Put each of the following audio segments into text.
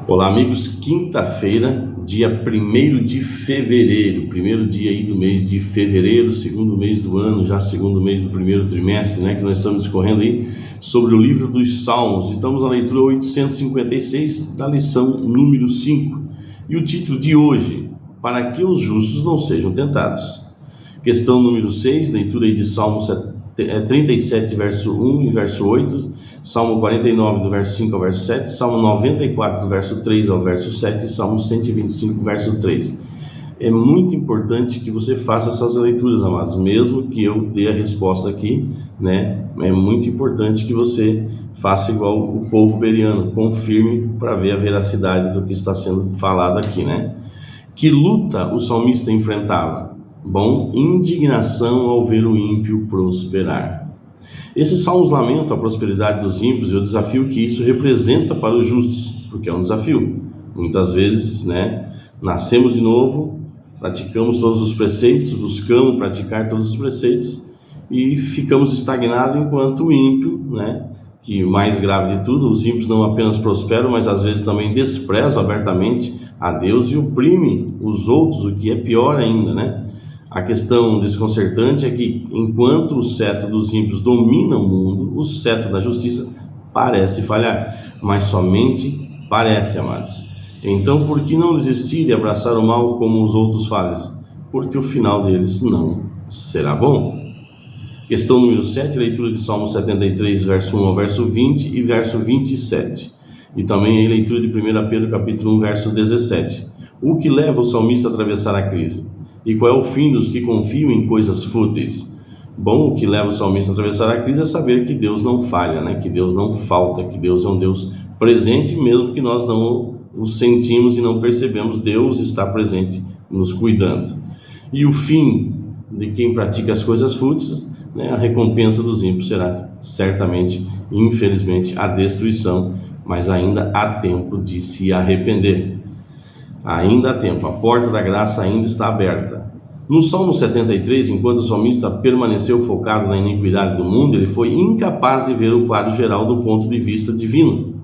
Olá, amigos. Quinta-feira, dia 1º de fevereiro, primeiro dia aí do mês de fevereiro, segundo mês do ano, já segundo mês do primeiro trimestre, que nós estamos discorrendo aí sobre o livro dos Salmos. Estamos na leitura 856 da lição número 5. E o título de hoje: para que os justos não sejam tentados. Questão número 6, leitura aí de Salmo 37, verso 1 e verso 8, Salmo 49, do verso 5 ao verso 7, Salmo 94, do verso 3 ao verso 7 e Salmo 125, verso 3. É muito importante que você faça essas leituras, amados, mesmo que eu dê a resposta aqui, é muito importante que você faça igual o povo bereano, confirme para ver a veracidade do que está sendo falado aqui, Que luta o salmista enfrentava? Bom, indignação ao ver o ímpio prosperar. Esses salmos lamentam a prosperidade dos ímpios e o desafio que isso representa para os justos, porque é um desafio. Muitas vezes, nascemos de novo, praticamos todos os preceitos, buscamos praticar todos os preceitos e ficamos estagnados, enquanto o ímpio, que mais grave de tudo, os ímpios não apenas prosperam, mas às vezes também desprezam abertamente a Deus e oprimem os outros, o que é pior ainda, A questão desconcertante é que, enquanto o cetro dos ímpios domina o mundo, o cetro da justiça parece falhar, mas somente parece, amados. Então, por que não desistir e abraçar o mal como os outros fazem? Porque o final deles não será bom. Questão número 7, leitura de Salmo 73, verso 1 ao verso 20 e verso 27. E também a leitura de 1 Pedro, capítulo 1, verso 17. O que leva o salmista a atravessar a crise? E qual é o fim dos que confiam em coisas fúteis? Bom, o que leva o salmista a atravessar a crise é saber que Deus não falha, que Deus não falta, que Deus é um Deus presente, mesmo que nós não o sentimos e não percebemos, Deus está presente, nos cuidando. E o fim de quem pratica as coisas fúteis, a recompensa dos ímpios será certamente, infelizmente, a destruição, mas ainda há tempo de se arrepender. Ainda há tempo, a porta da graça ainda está aberta. No Salmo 73, enquanto o salmista permaneceu focado na iniquidade do mundo, ele foi incapaz de ver o quadro geral do ponto de vista divino.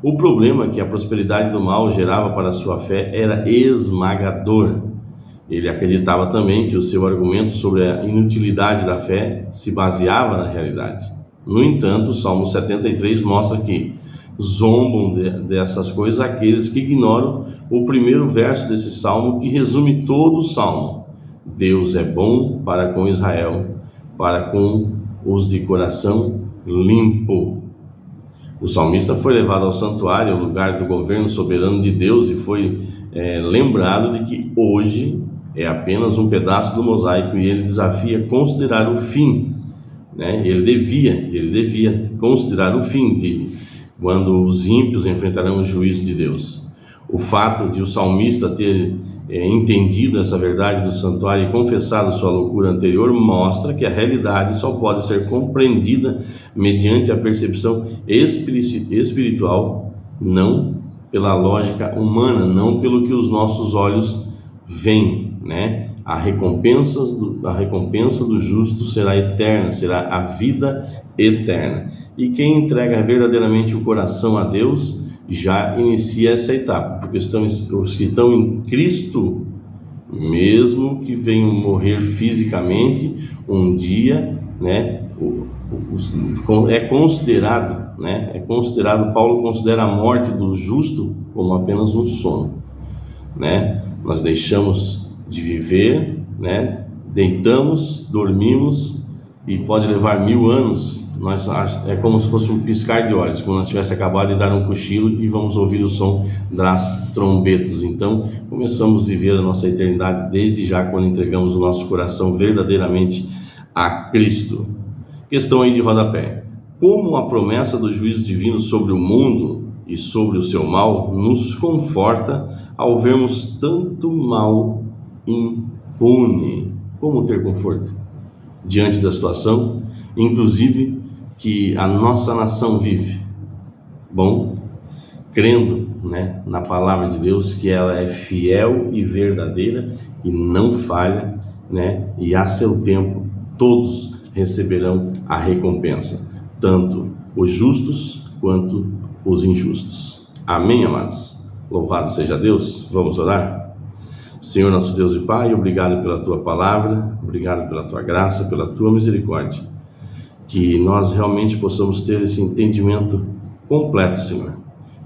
O problema que a prosperidade do mal gerava para a sua fé era esmagador. Ele acreditava também que o seu argumento sobre a inutilidade da fé se baseava na realidade. No entanto, o Salmo 73 mostra que zombam dessas coisas aqueles que ignoram o primeiro verso desse salmo, que resume todo o salmo. Deus é bom para com Israel, para com os de coração limpo. O salmista foi levado ao santuário, ao lugar do governo soberano de Deus, e foi lembrado de que hoje é apenas um pedaço do mosaico, e ele desafia considerar o fim. Ele devia considerar o fim quando os ímpios enfrentarão o juízo de Deus. O fato de o salmista ter entendido essa verdade do santuário e confessado sua loucura anterior mostra que a realidade só pode ser compreendida mediante a percepção espiritual, não pela lógica humana, não pelo que os nossos olhos veem, A recompensa do justo será eterna, será a vida eterna. E quem entrega verdadeiramente o coração a Deus já inicia essa etapa, porque os que estão em Cristo, mesmo que venham morrer fisicamente, um dia, é considerado, Paulo considera a morte do justo como apenas um sono, Nós deixamos de viver, deitamos, dormimos, e pode levar 1000 anos. É como se fosse um piscar de olhos, como nós tivesse acabado de dar um cochilo e vamos ouvir o som das trombetas. Então, começamos a viver a nossa eternidade desde já, quando entregamos o nosso coração verdadeiramente a Cristo. Questão aí de rodapé: como a promessa do juízo divino sobre o mundo e sobre o seu mal nos conforta ao vermos tanto mal impune? Como ter conforto diante da situação, inclusive, que a nossa nação vive? Bom, crendo na palavra de Deus, que ela é fiel e verdadeira e não falha, e a seu tempo todos receberão a recompensa, tanto os justos quanto os injustos. Amém, amados? Louvado seja Deus. Vamos orar? Senhor nosso Deus e Pai, obrigado pela Tua palavra, obrigado pela Tua graça, pela Tua misericórdia. Que nós realmente possamos ter esse entendimento completo, Senhor,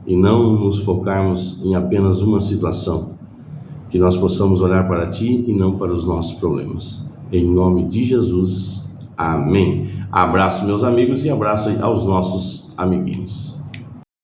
e não nos focarmos em apenas uma situação. Que nós possamos olhar para Ti e não para os nossos problemas. Em nome de Jesus, amém. Abraço, meus amigos, e abraço aos nossos amiguinhos.